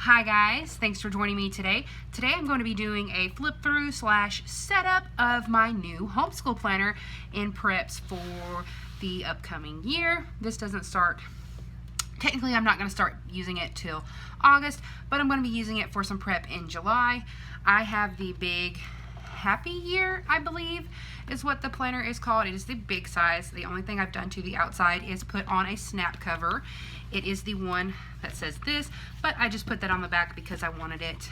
Hi guys, thanks for joining me today. Today I'm going to be doing a flip through / setup of my new homeschool planner in preps for the upcoming year. This doesn't start, technically I'm not going to start using it till August, but I'm going to be using it for some prep in July. I have the big Happy Year, I believe is what the planner is called. It is the big size. The only thing I've done to the outside is put on a snap cover. It is the one that says this, but I just put that on the back because I wanted it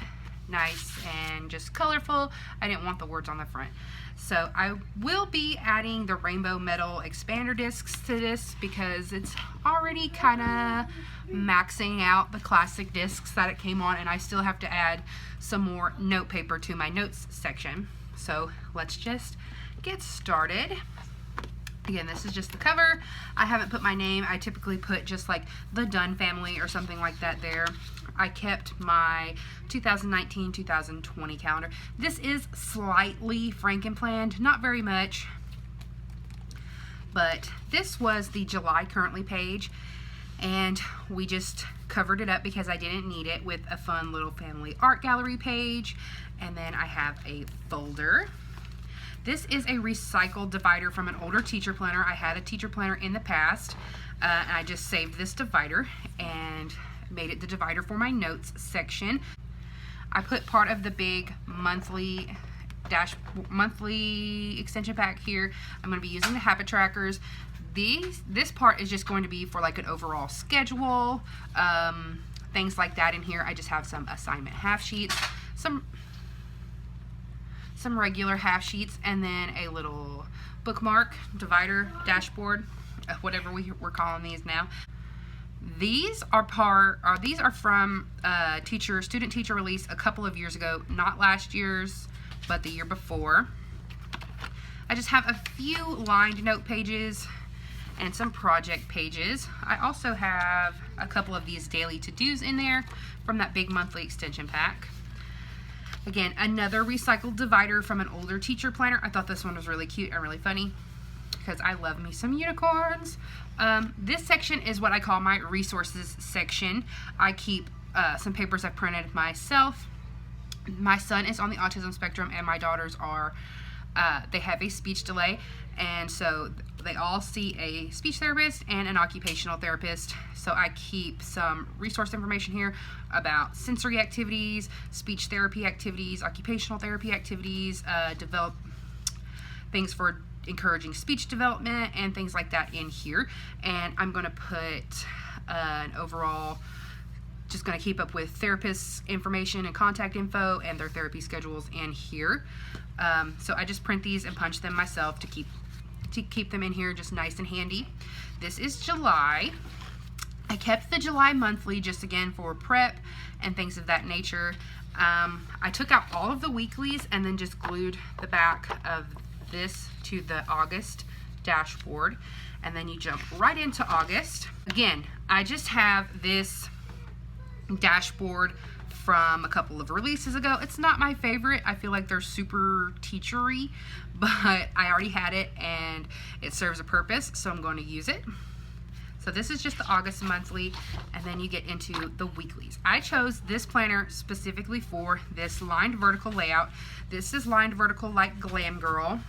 nice and just colorful. I didn't want the words on the front. So I will be adding the rainbow metal expander discs to this because it's already kind of maxing out the classic discs that it came on, and I still have to add some more note paper to my notes section. So let's just get started. Again, this is just the cover. I haven't put my name. I typically put just like the Dunn family or something like that there. I kept my 2019-2020 calendar. This is slightly Frankenplanned, not very much, but this was the July currently page, and we just covered it up because I didn't need it with a fun little family art gallery page. And then I have a folder. This is a recycled divider from an older teacher planner. I had a teacher planner in the past, and I just saved this divider and made it the divider for my notes section. I put part of the big monthly extension pack here. I'm going to be using the habit trackers. This part is just going to be for like an overall schedule, things like that. In here I just have some assignment half sheets, some regular half sheets, and then a little bookmark divider dashboard, whatever we're calling these now. These are from student teacher release a couple of years ago, not last year's, but the year before. I just have a few lined note pages and some project pages. I also have a couple of these daily to-dos in there from that big monthly extension pack. Again, another recycled divider from an older teacher planner. I thought this one was really cute and really funny because I love me some unicorns. This section is what I call my resources section. I keep some papers I printed myself. My son is on the autism spectrum, and my daughters are, they have a speech delay, and so they all see a speech therapist and an occupational therapist. So I keep some resource information here about sensory activities, speech therapy activities, occupational therapy activities, develop things for encouraging speech development and things like that in here. And I'm going to put an overall, just going to keep up with therapists' information and contact info and their therapy schedules in here. So I just print these and punch them myself to keep them in here just nice and handy. This is July. I kept the July monthly just again for prep and things of that nature. I took out all of the weeklies and then just glued the back of this to the August dashboard, and then you jump right into August. Again, I just have this dashboard from a couple of releases ago. It's not my favorite. I feel like they're super teachery, but I already had it and it serves a purpose, so I'm going to use it. So this is just the August monthly, and then you get into the weeklies. I chose this planner specifically for this lined vertical layout. This is lined vertical like Glam Girl.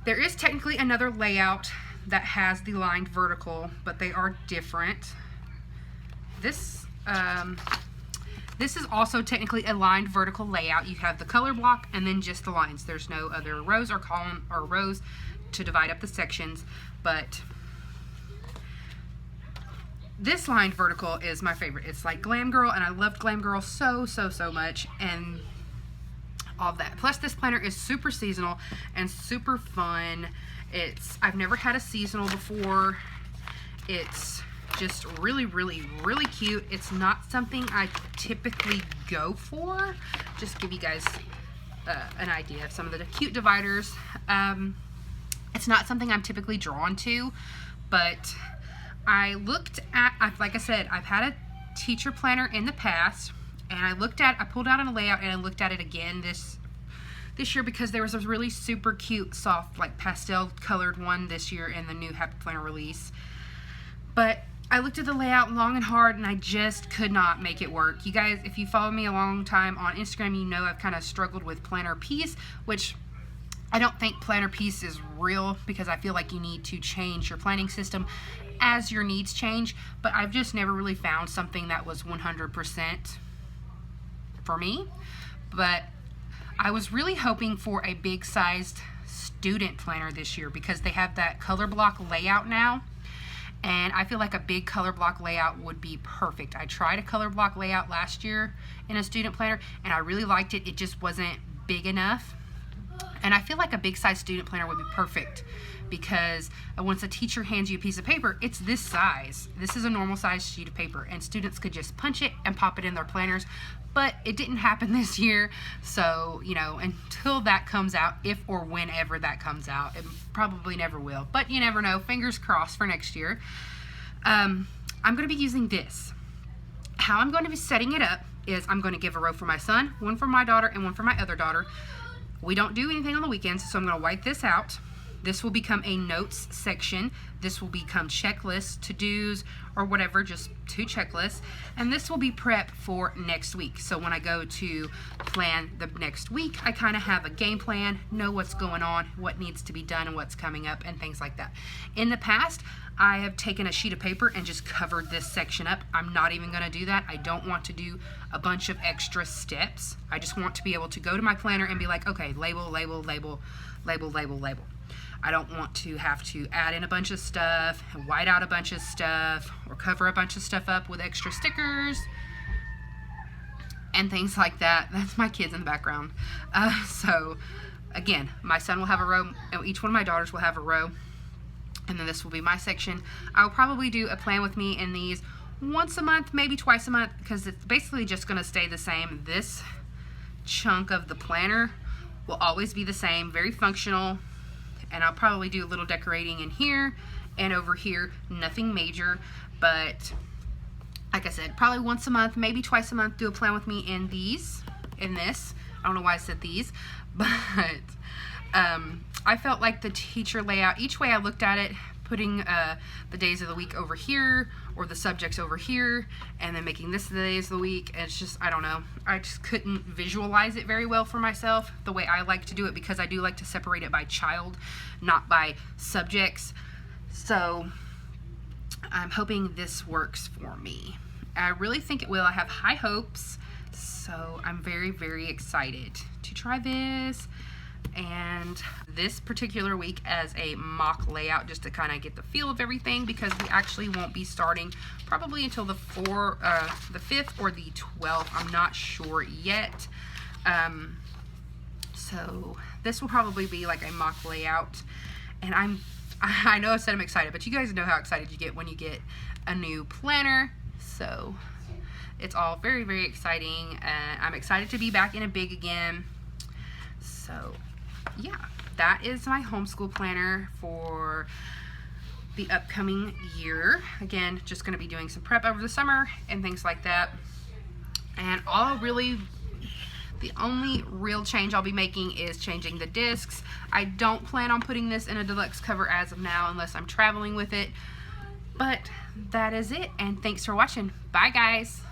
There is technically another layout that has the lined vertical, but they are different. This is also technically a lined vertical layout. You have the color block and then just the lines. There's no other rows or column or rows to divide up the sections, but this lined vertical is my favorite. It's like Glam Girl, and I loved Glam Girl so much, and all of that. Plus this planner is super seasonal and super fun. I've never had a seasonal before. It's just really cute. It's not something I typically go for. Just give you guys an idea of some of the cute dividers. It's not something I'm typically drawn to, but I looked at, like I said, I've had a teacher planner in the past, and I pulled out on a layout and I looked at it again this year because there was a really super cute, soft, like pastel colored one this year in the new Happy Planner release. But I looked at the layout long and hard, and I just could not make it work. You guys, if you follow me a long time on Instagram, you know I've kind of struggled with planner piece, which I don't think planner piece is real, because I feel like you need to change your planning system as your needs change, but I've just never really found something that was 100% for me. But I was really hoping for a big sized student planner this year, because they have that color block layout now, and I feel like a big color block layout would be perfect. I tried a color block layout last year in a student planner, and I really liked it. It just wasn't big enough. And I feel like a big size student planner would be perfect, because once a teacher hands you a piece of paper, it's this size. This is a normal size sheet of paper, and students could just punch it and pop it in their planners. But it didn't happen this year, so, you know, until that comes out, if or whenever that comes out, it probably never will, but you never know. Fingers crossed for next year. I'm going to be using this. How I'm going to be setting it up is I'm going to give a row for my son, one for my daughter, and one for my other daughter. We don't do anything on the weekends, so I'm going to wipe this out. This will become a notes section. This will become checklists, to-dos, or whatever, just 2 checklists. And this will be prep for next week. So when I go to plan the next week, I kind of have a game plan, know what's going on, what needs to be done, and what's coming up, and things like that. In the past, I have taken a sheet of paper and just covered this section up. I'm not even going to do that. I don't want to do a bunch of extra steps. I just want to be able to go to my planner and be like, okay, label, label, label, label, label, label. I don't want to have to add in a bunch of stuff, and white out a bunch of stuff, or cover a bunch of stuff up with extra stickers and things like that. That's my kids in the background. So again, my son will have a row, and each one of my daughters will have a row, and then this will be my section. I'll probably do a plan with me in these once a month, maybe twice a month, because it's basically just going to stay the same. This chunk of the planner will always be the same, very functional. And I'll probably do a little decorating in here and over here, nothing major, but like I said, probably once a month, maybe twice a month, do a plan with me in this. I don't know why I said these, but I felt like the teacher layout, each way I looked at it, putting the days of the week over here, or the subjects over here, and then making this the days of the week, and it's just, I don't know, I just couldn't visualize it very well for myself the way I like to do it, because I do like to separate it by child, not by subjects. So I'm hoping this works for me. I really think it will. I have high hopes, so I'm very, very excited to try this. And this particular week as a mock layout, just to kind of get the feel of everything, because we actually won't be starting probably until the 5th or the 12th. I'm not sure yet. So this will probably be like a mock layout, and I know I said I'm excited, but you guys know how excited you get when you get a new planner. So it's all very, very exciting. I'm excited to be back in a big again. So yeah, that is my homeschool planner for the upcoming year. Again, just going to be doing some prep over the summer and things like that. And the only real change I'll be making is changing the discs. I don't plan on putting this in a deluxe cover as of now, unless I'm traveling with it. But that is it, and thanks for watching. Bye, guys.